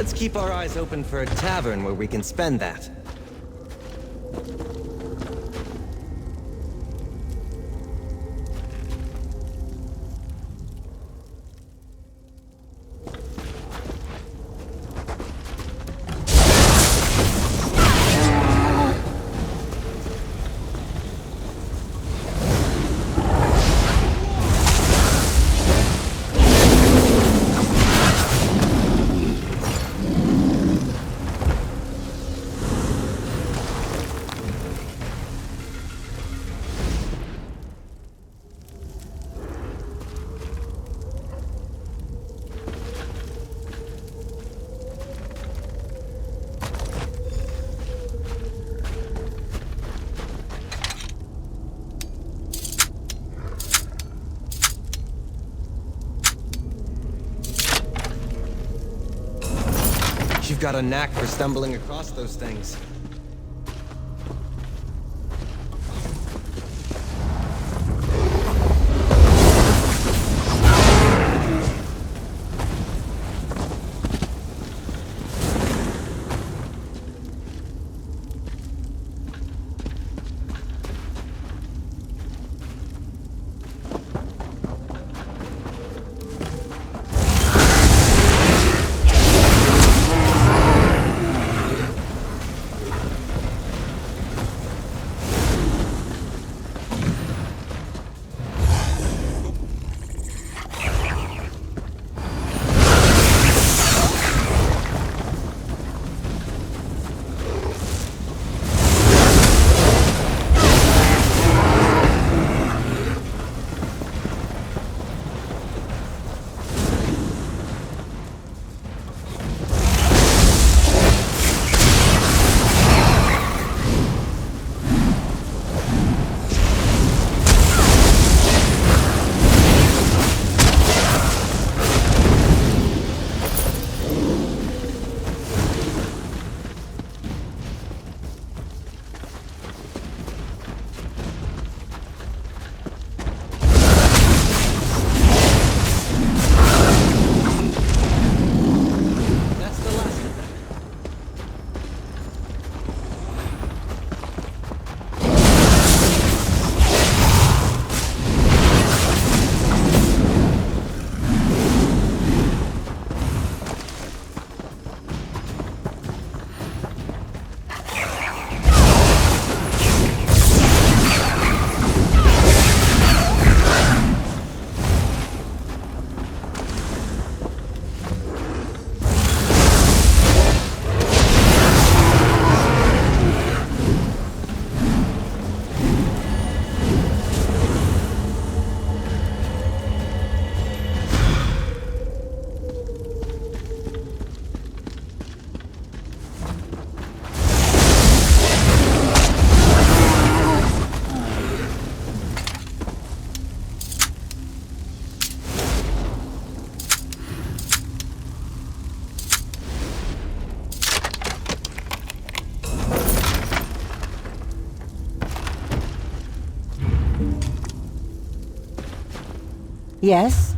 Let's keep our eyes open for a tavern where we can spend that. You've got a knack for stumbling across those things. Yes?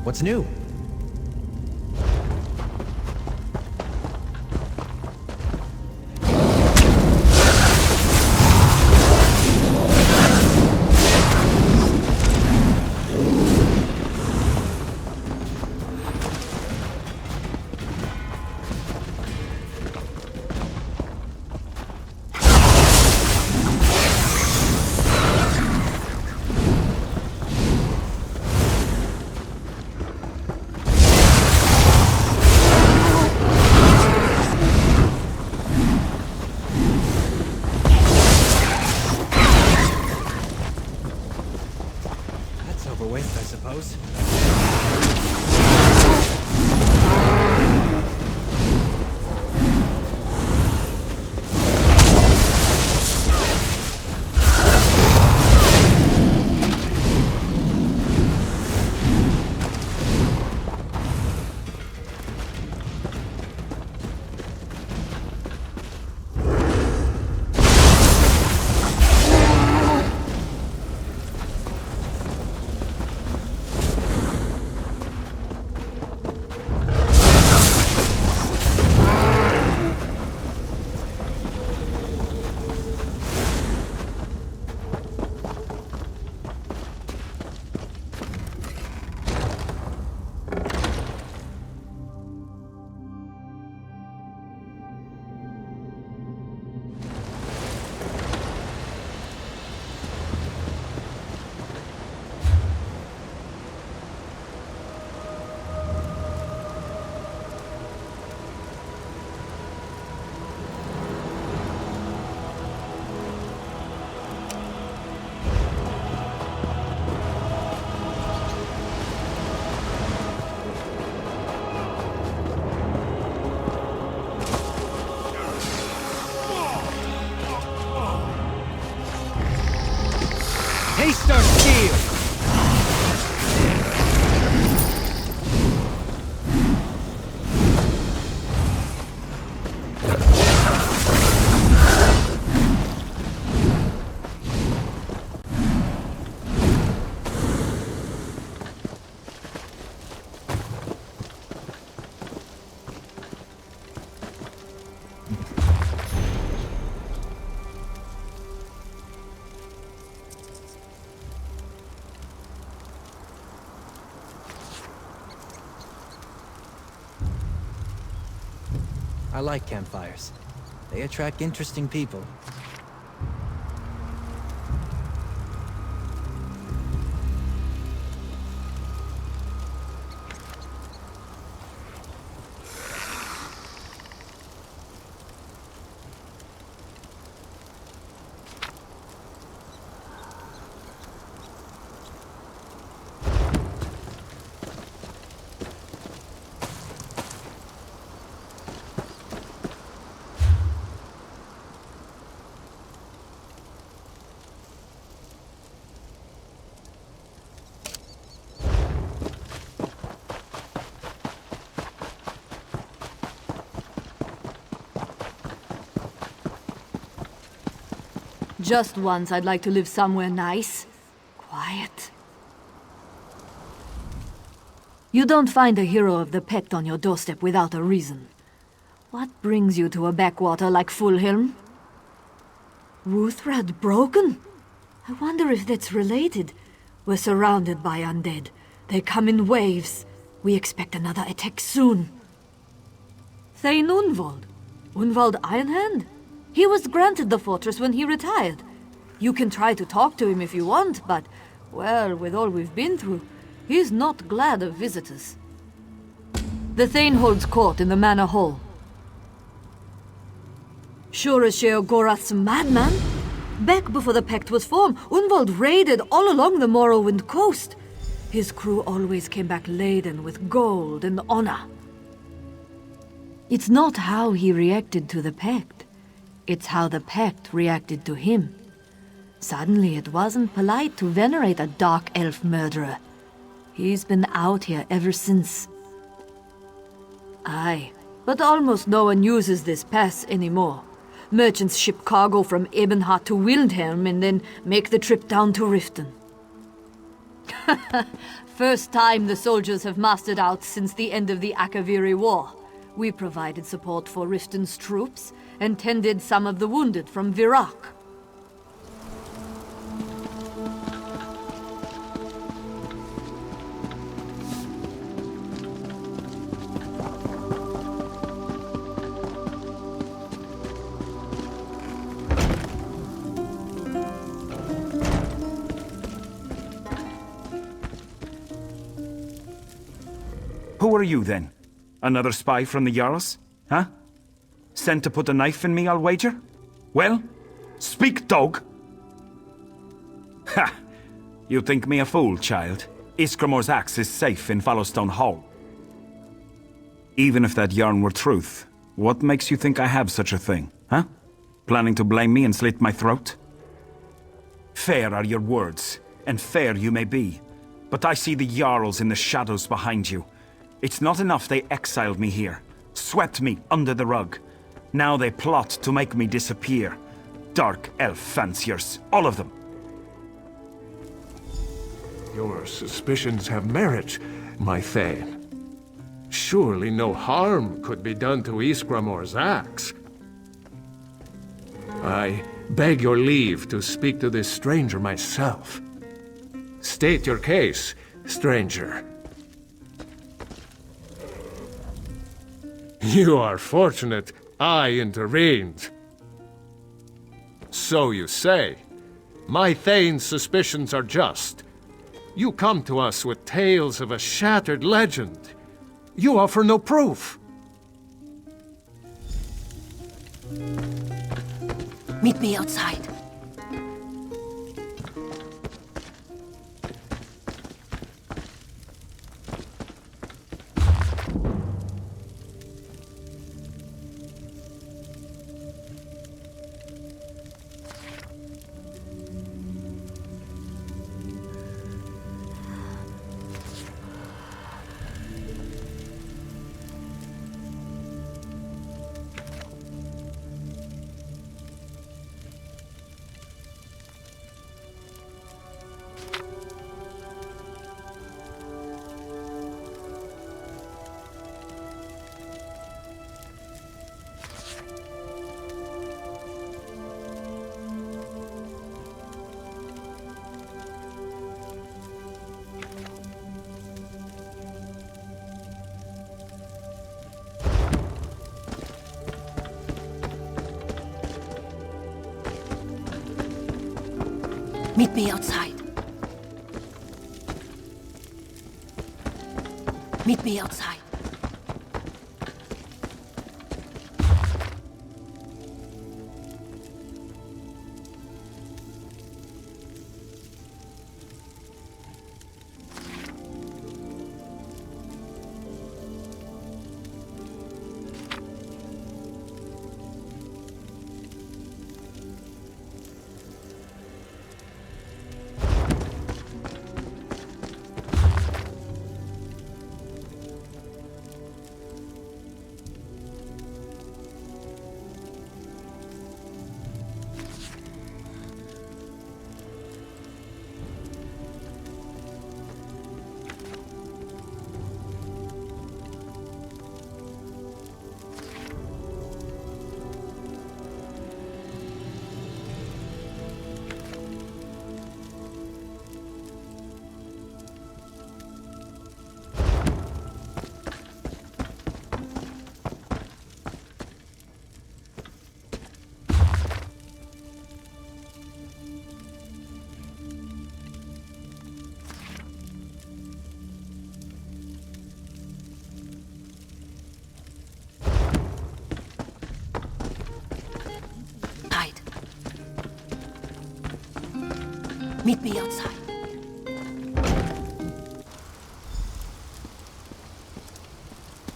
What's new? goes. Haste our steel! I like campfires. They attract interesting people. Just once, I'd like to live somewhere nice. Quiet. You don't find a hero of the Pact on your doorstep without a reason. What brings you to a backwater like Fullhelm? Ruthrad broken? I wonder if that's related. We're surrounded by undead. They come in waves. We expect another attack soon. Thane Unwald? Unwald Ironhand? He was granted the fortress when he retired. You can try to talk to him if you want, but, well, with all we've been through, he's not glad of visitors. The Thane holds court in the Manor Hall. Sure as Sheogorath's madman? Back before the Pact was formed, Unwald raided all along the Morrowind coast. His crew always came back laden with gold and honor. It's not how he reacted to the Pact. It's how the Pact reacted to him. Suddenly it wasn't polite to venerate a dark elf murderer. He's been out here ever since. Aye, but almost no one uses this pass anymore. Merchants ship cargo from Ebenheart to Wildhelm and then make the trip down to Riften. First time the soldiers have mustered out since the end of the Akaviri War. We provided support for Riften's troops and tended some of the wounded from Virak. Who are you, then? Another spy from the Jarls? Huh? Sent to put a knife in me, I'll wager? Well, speak, dog! Ha! You think me a fool, child? Iskramor's axe is safe in Fallowstone Hall. Even if that yarn were truth, what makes you think I have such a thing, huh? Planning to blame me and slit my throat? Fair are your words, and fair you may be, but I see the Jarls in the shadows behind you. It's not enough they exiled me here, swept me under the rug. Now they plot to make me disappear. Dark elf fanciers, all of them. Your suspicions have merit, my Thane. Surely no harm could be done to Iskramor's axe. I beg your leave to speak to this stranger myself. State your case, stranger. You are fortunate I intervened. So you say. My Thane's suspicions are just. You come to us with tales of a shattered legend. You offer no proof. Meet me outside. Meet me outside. Meet me outside. Meet me outside.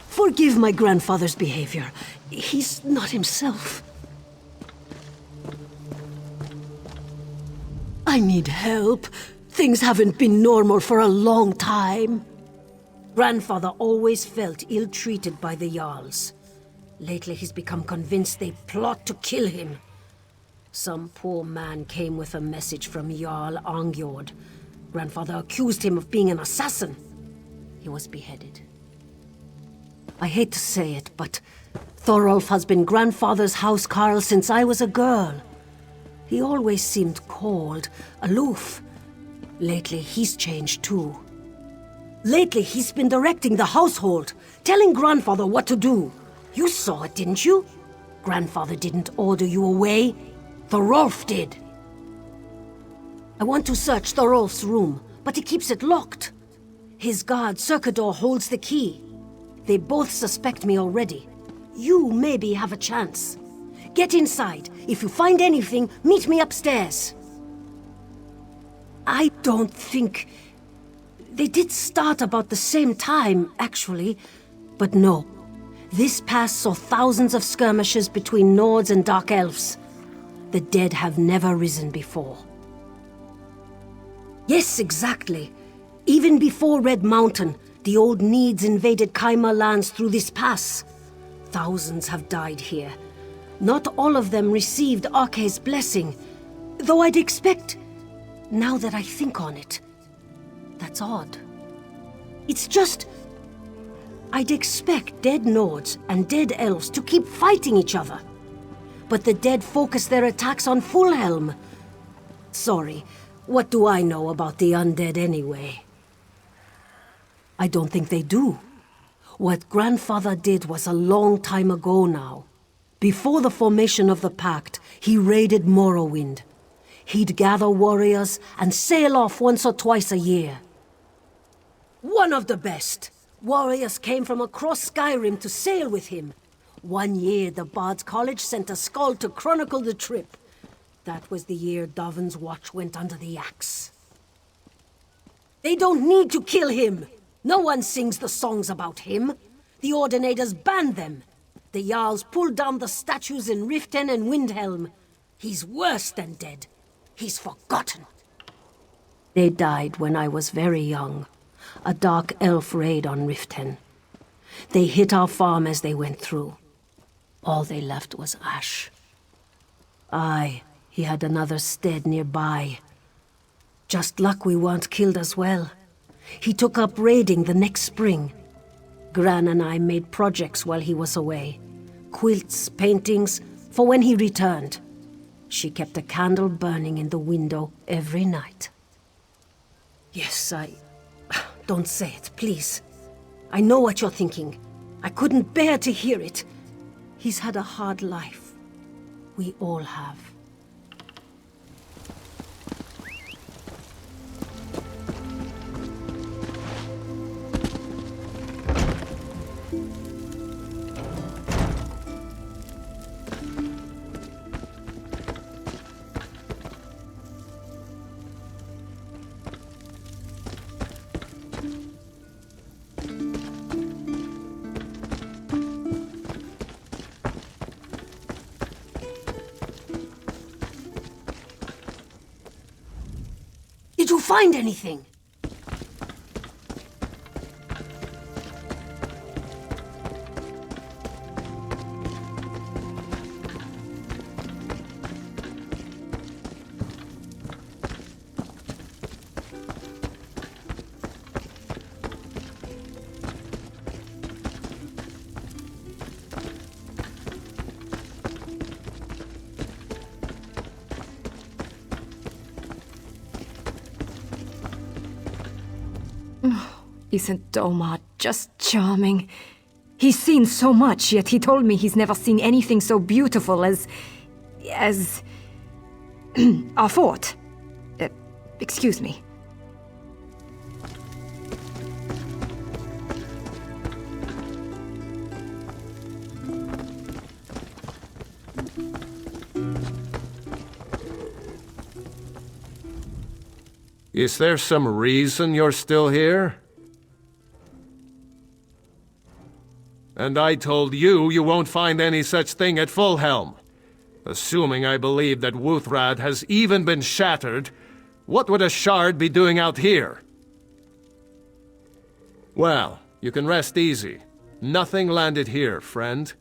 Forgive my grandfather's behavior. He's not himself. I need help. Things haven't been normal for a long time. Grandfather always felt ill-treated by the Jarls. Lately he's become convinced they plot to kill him. Some poor man came with a message from Jarl Angjord. Grandfather accused him of being an assassin. He was beheaded. I hate to say it, but Thorolf has been grandfather's housecarl since I was a girl. He always seemed cold, aloof. Lately he's changed too. Lately he's been directing the household, telling grandfather what to do. You saw it, didn't you? Grandfather didn't order you away. Thorolf did. I want to search Thorolf's room, but he keeps it locked. His guard, Circador, holds the key. They both suspect me already. You maybe have a chance. Get inside. If you find anything, meet me upstairs. I don't think They did start about the same time, actually. But no. This pass saw thousands of skirmishes between Nords and Dark Elves. The dead have never risen before. Yes, exactly. Even before Red Mountain, the old Needs invaded Kaima lands through this pass. Thousands have died here. Not all of them received Arke's blessing, though I'd expect, now that I think on it, that's odd. It's just, I'd expect dead Nords and dead Elves to keep fighting each other. But the dead focus their attacks on Fullhelm. Sorry, what do I know about the undead anyway? I don't think they do. What Grandfather did was a long time ago now. Before the formation of the Pact, he raided Morrowind. He'd gather warriors and sail off once or twice a year. One of the best. Warriors came from across Skyrim to sail with him. One year, the Bard's College sent a skull to chronicle the trip. That was the year Dovin's watch went under the axe. They don't need to kill him! No one sings the songs about him. The Ordinators banned them. The Jarls pulled down the statues in Riften and Windhelm. He's worse than dead. He's forgotten. They died when I was very young. A dark elf raid on Riften. They hit our farm as they went through. All they left was ash. Aye, he had another stead nearby. Just luck we weren't killed as well. He took up raiding the next spring. Gran and I made projects while he was away. Quilts, paintings, for when he returned. She kept a candle burning in the window every night. Yes, Don't say it, please. I know what you're thinking. I couldn't bear to hear it. He's had a hard life. We all have. Did you find anything? Isn't Domar just charming? He's seen so much, yet he told me he's never seen anything so beautiful as our fort. Excuse me. Is there some reason you're still here? And I told you you won't find any such thing at Fullhelm. Assuming I believe that Wuthrad has even been shattered, what would a shard be doing out here? Well, you can rest easy. Nothing landed here, friend.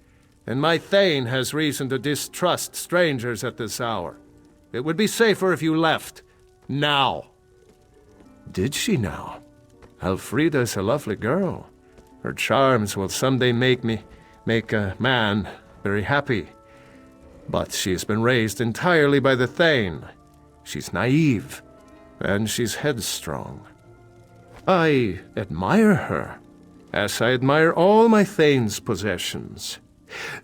And my Thane has reason to distrust strangers at this hour. It would be safer if you left. Now. Did she now? Elfrida's a lovely girl. Her charms will someday make a man very happy. But she's been raised entirely by the Thane. She's naive, and she's headstrong. I admire her, as I admire all my Thane's possessions.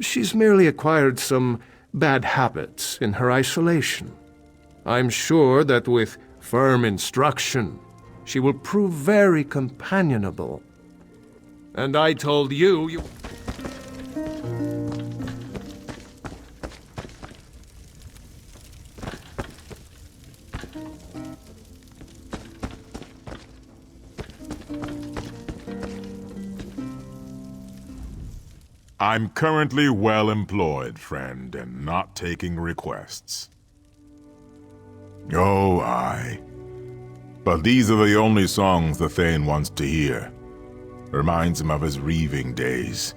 She's merely acquired some bad habits in her isolation. I'm sure that with firm instruction, she will prove very companionable. And I told you... I'm currently well employed, friend, and not taking requests. Oh, aye. But these are the only songs the Thane wants to hear. Reminds him of his reaving days.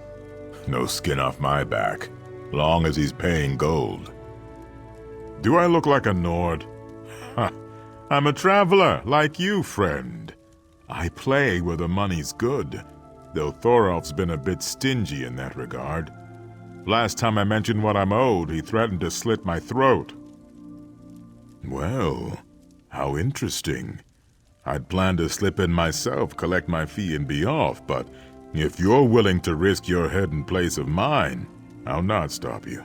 No skin off my back, long as he's paying gold. Do I look like a Nord? Ha! I'm a traveler, like you, friend. I play where the money's good, though Thorolf's been a bit stingy in that regard. Last time I mentioned what I'm owed, he threatened to slit my throat. Well, how interesting. I'd planned to slip in myself, collect my fee, and be off, but if you're willing to risk your head in place of mine, I'll not stop you.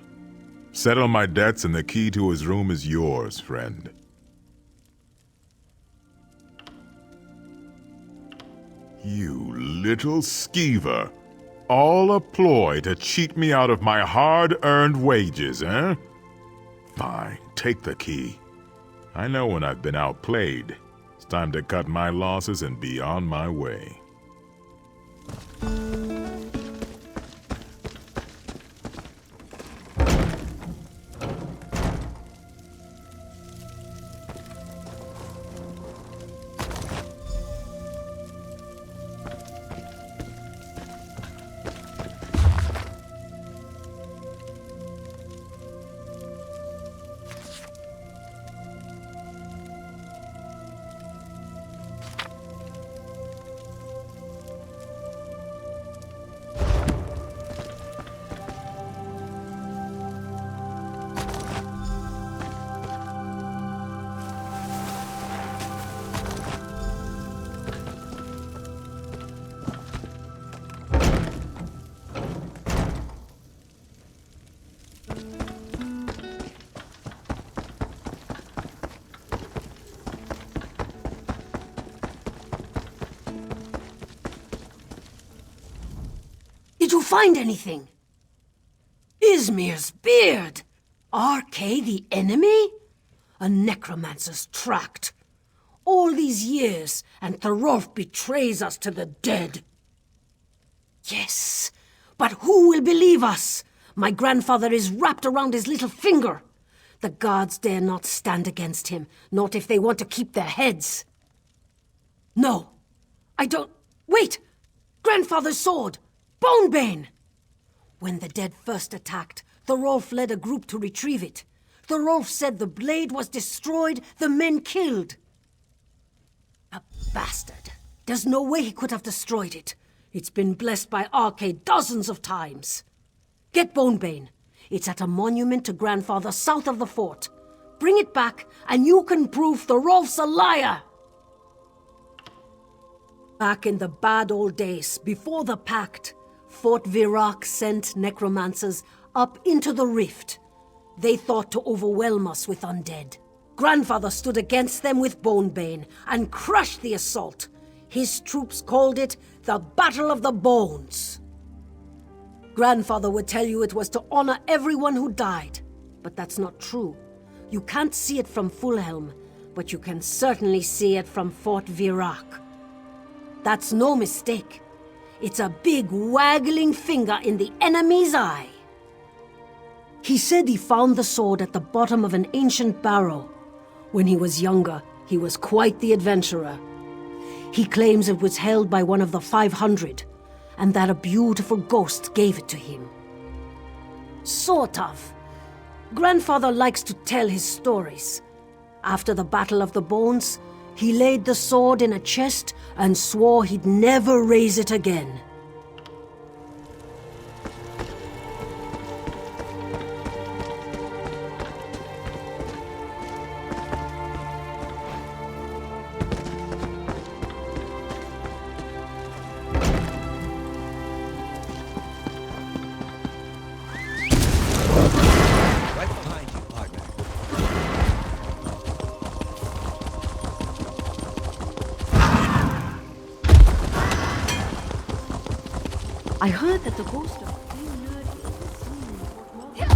Settle my debts and the key to his room is yours, friend. You little skeever. All a ploy to cheat me out of my hard-earned wages, eh? Fine, take the key. I know when I've been outplayed. It's time to cut my losses and be on my way. Did you find anything? Ismir's beard! RK the enemy? A necromancer's tract. All these years, and Thorolf betrays us to the dead. Yes, but who will believe us? My grandfather is wrapped around his little finger. The guards dare not stand against him, not if they want to keep their heads. No, I don't... Wait! Grandfather's sword! Bonebane! When the dead first attacked, Thorolf led a group to retrieve it. Thorolf said the blade was destroyed, the men killed. A bastard. There's no way he could have destroyed it. It's been blessed by RK dozens of times. Get Bonebane. It's at a monument to Grandfather south of the fort. Bring it back, and you can prove Thorolf's a liar! Back in the bad old days, before the Pact, Fort Virak sent necromancers up into the rift. They thought to overwhelm us with undead. Grandfather stood against them with Bonebane and crushed the assault. His troops called it the Battle of the Bones. Grandfather would tell you it was to honor everyone who died, but that's not true. You can't see it from Fullhelm, but you can certainly see it from Fort Virak. That's no mistake. It's a big waggling finger in the enemy's eye. He said he found the sword at the bottom of an ancient barrow. When he was younger, he was quite the adventurer. He claims it was held by one of the 500, and that a beautiful ghost gave it to him. Sort of. Grandfather likes to tell his stories. After the Battle of the Bones, he laid the sword in a chest and swore he'd never raise it again. Right behind you, partner. I heard that the ghost of Queen Nerdy was seen in Fort Morgan.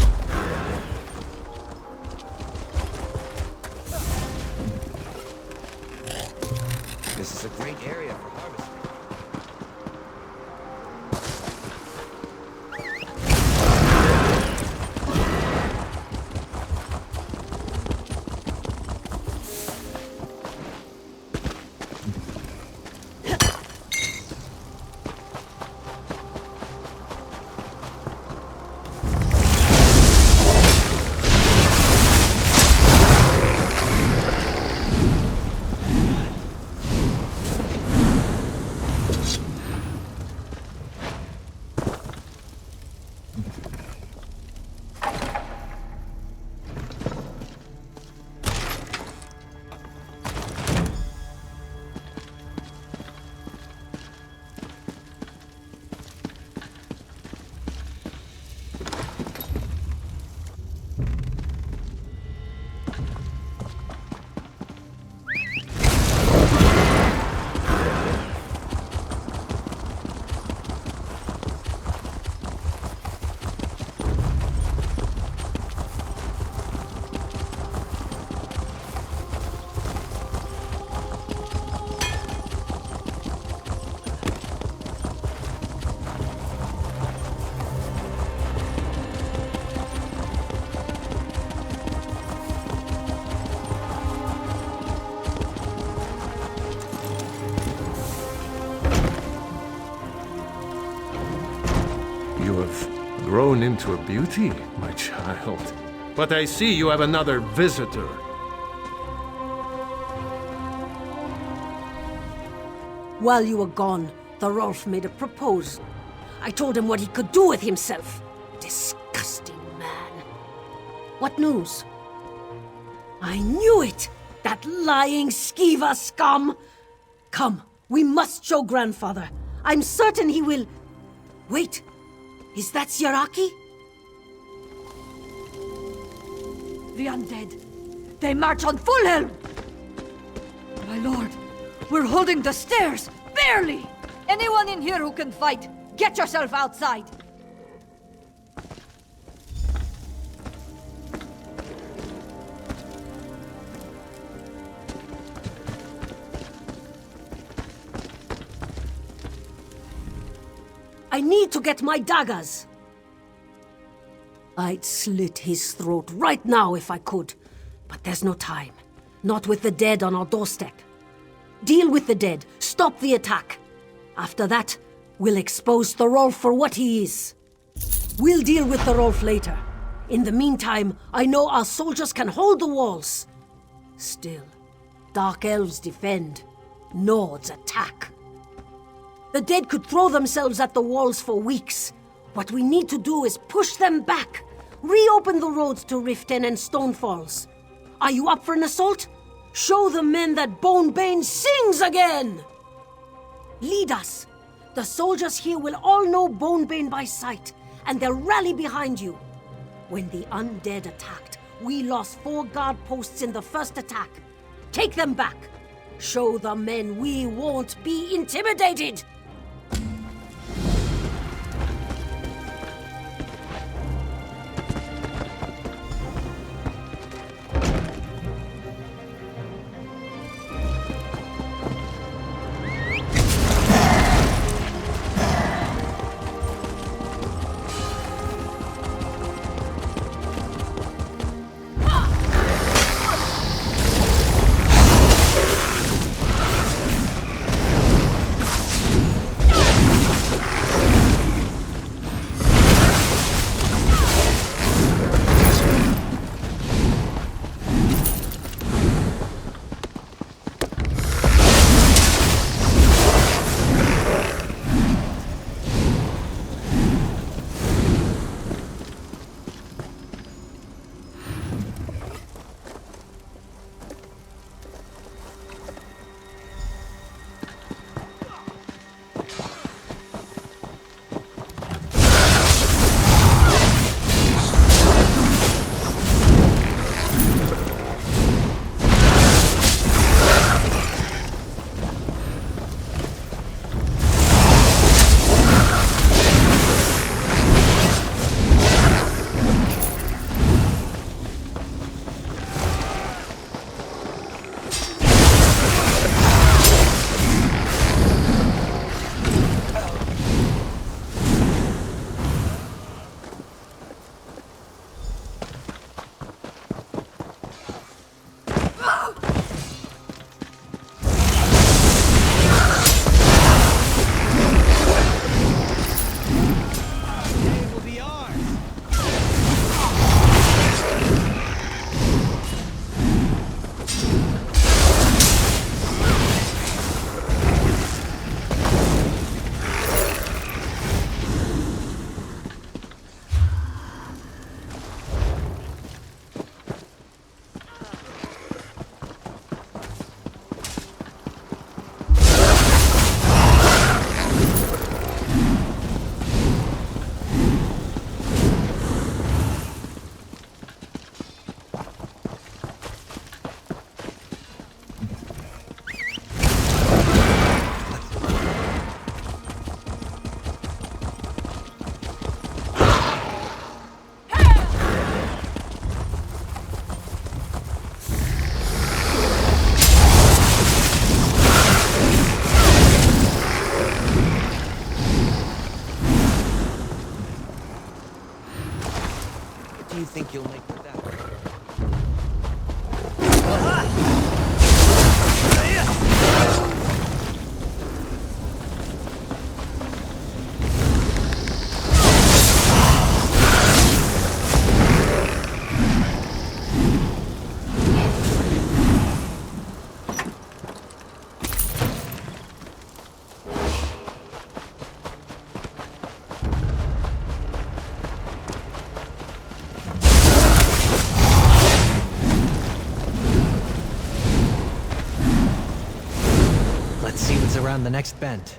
This is a great area for harvesting. grown into a beauty, my child. But I see you have another visitor. While you were gone, the Rolf made a proposal. I told him what he could do with himself. Disgusting man. What news? I knew it! That lying Skiva scum! Come, we must show Grandfather. I'm certain he will... Wait, is that Siraki? The undead. They march on fullhelm! My lord, we're holding the stairs! Barely! Anyone in here who can fight, get yourself outside! I need to get my daggers. I'd slit his throat right now if I could. But there's no time. Not with the dead on our doorstep. Deal with the dead. Stop the attack. After that, we'll expose the Rolf for what he is. We'll deal with the Rolf later. In the meantime, I know our soldiers can hold the walls. Still, Dark Elves defend. Nords attack. The dead could throw themselves at the walls for weeks. What we need to do is push them back. Reopen the roads to Riften and Stonefalls. Are you up for an assault? Show the men that Bonebane sings again! Lead us. The soldiers here will all know Bonebane by sight, and they'll rally behind you. When the undead attacked, we lost 4 guard posts in the first attack. Take them back. Show the men we won't be intimidated! Do you think you'll make with that? around the next bend.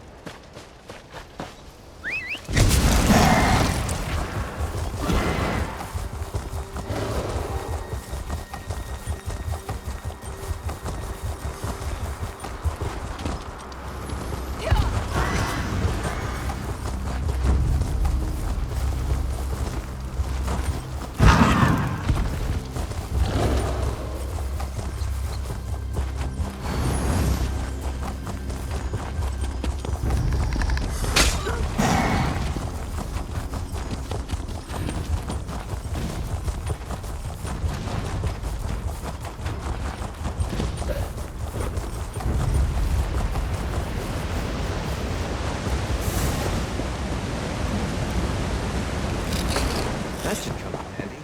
That should come in handy.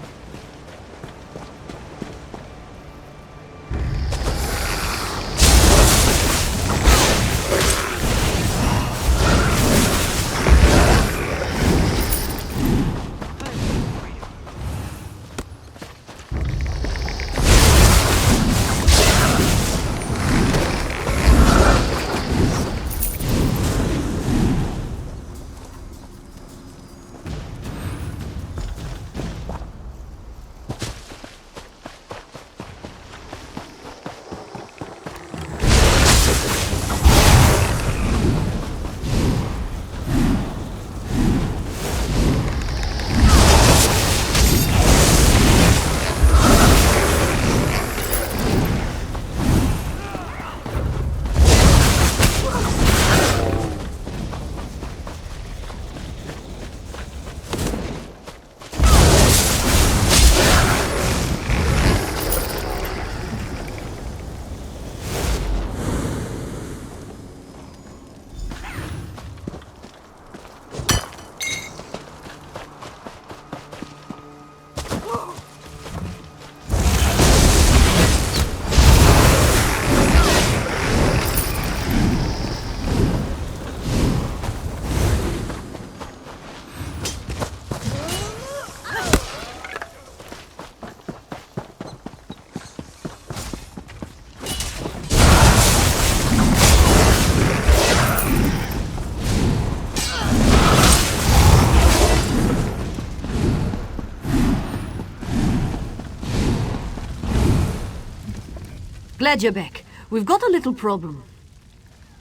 Glad you're back. We've got a little problem.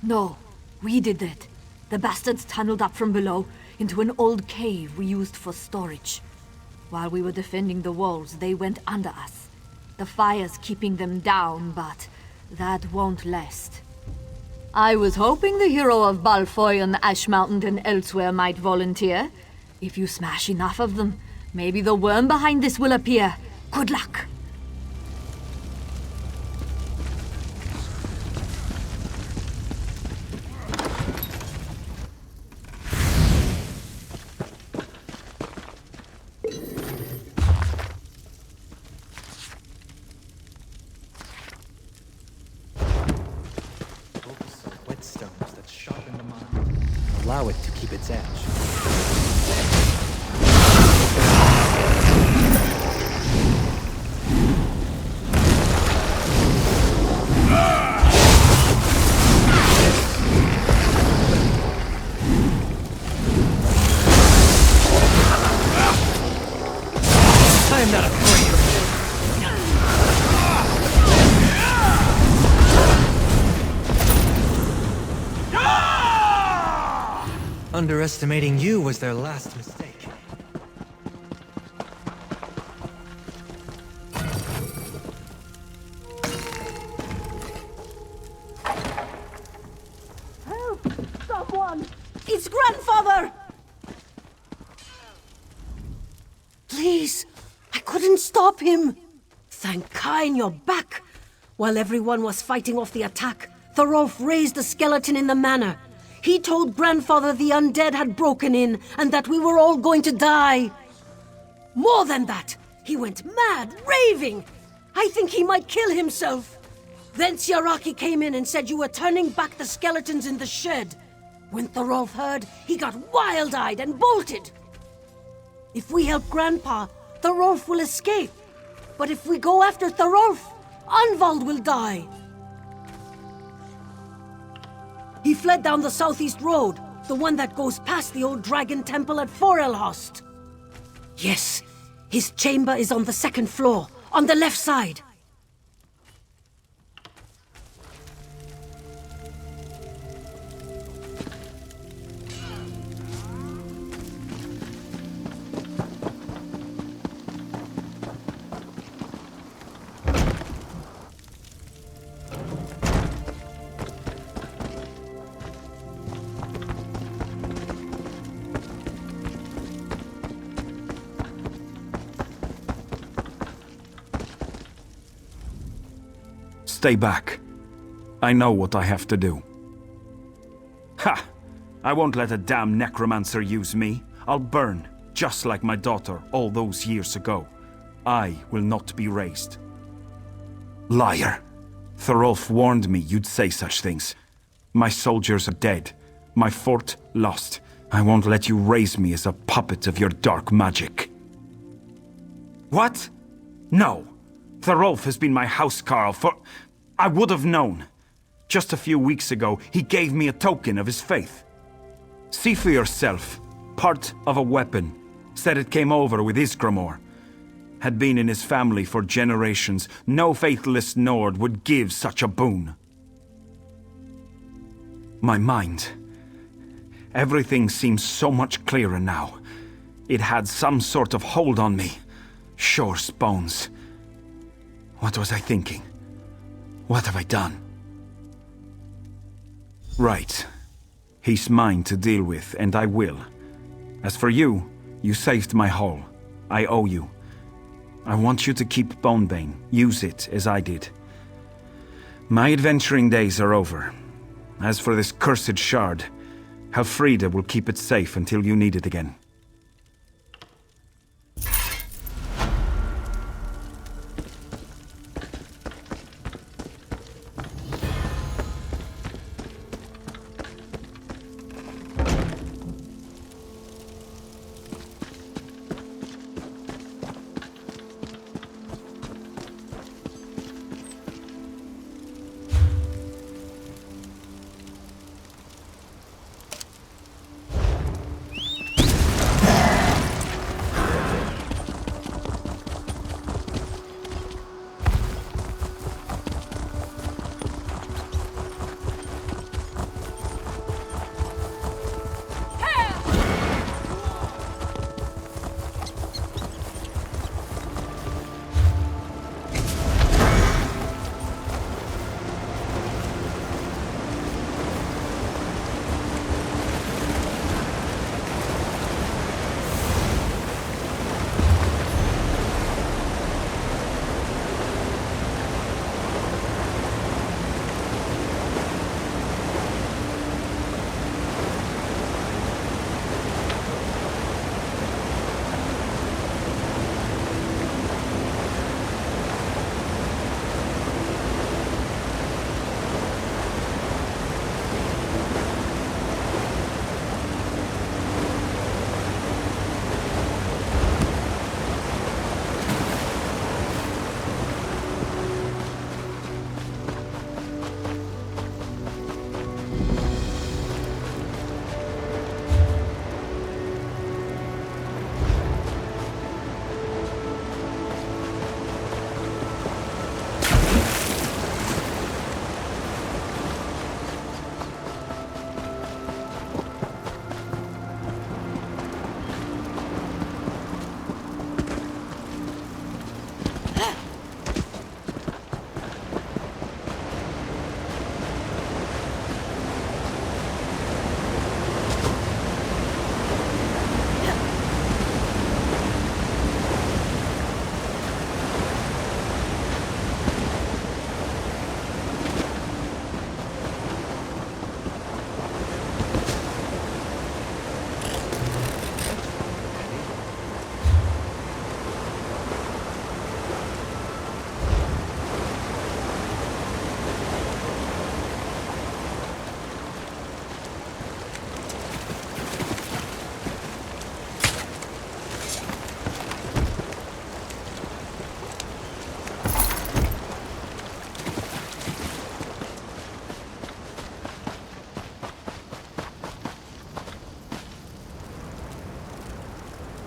No, we did that. The bastards tunneled up from below into an old cave we used for storage. While we were defending the walls, they went under us. The fire's keeping them down, but that won't last. I was hoping the hero of Balfoy and Ash Mountain and elsewhere might volunteer. If you smash enough of them, maybe the worm behind this will appear. Good luck. Whetstones that sharpen the mind. Allow it to keep its edge. I am not afraid of you. Underestimating you was their last mistake. Help! Someone! It's grandfather! Please, I couldn't stop him. Thank Kain you're back. While everyone was fighting off the attack, Thorolf raised the skeleton in the manor. He told grandfather the undead had broken in and that we were all going to die. More than that, he went mad, raving. I think he might kill himself. Then Siaraki came in and said you were turning back the skeletons in the shed. When Thorolf heard, he got wild-eyed and bolted. If we help Grandpa, Thorolf will escape. But if we go after Thorolf, Anvald will die. He fled down the southeast road, the one that goes past the old dragon temple at Forelhost. Yes, his chamber is on the second floor, on the left side. Stay back. I know what I have to do. Ha! I won't let a damn necromancer use me. I'll burn, just like my daughter all those years ago. I will not be raised. Liar! Thorolf warned me you'd say such things. My soldiers are dead. My fort lost. I won't let you raise me as a puppet of your dark magic. What? No. Thorolf has been my housecarl for... I would have known. Just a few weeks ago, he gave me a token of his faith. See for yourself. Part of a weapon. Said it came over with Isgramor. Had been in his family for generations. No faithless Nord would give such a boon. My mind. Everything seems so much clearer now. It had some sort of hold on me. Sure bones. What was I thinking? What have I done? Right. He's mine to deal with, and I will. As for you, you saved my hull. I owe you. I want you to keep Bonebane. Use it as I did. My adventuring days are over. As for this cursed shard, Helfrida will keep it safe until you need it again.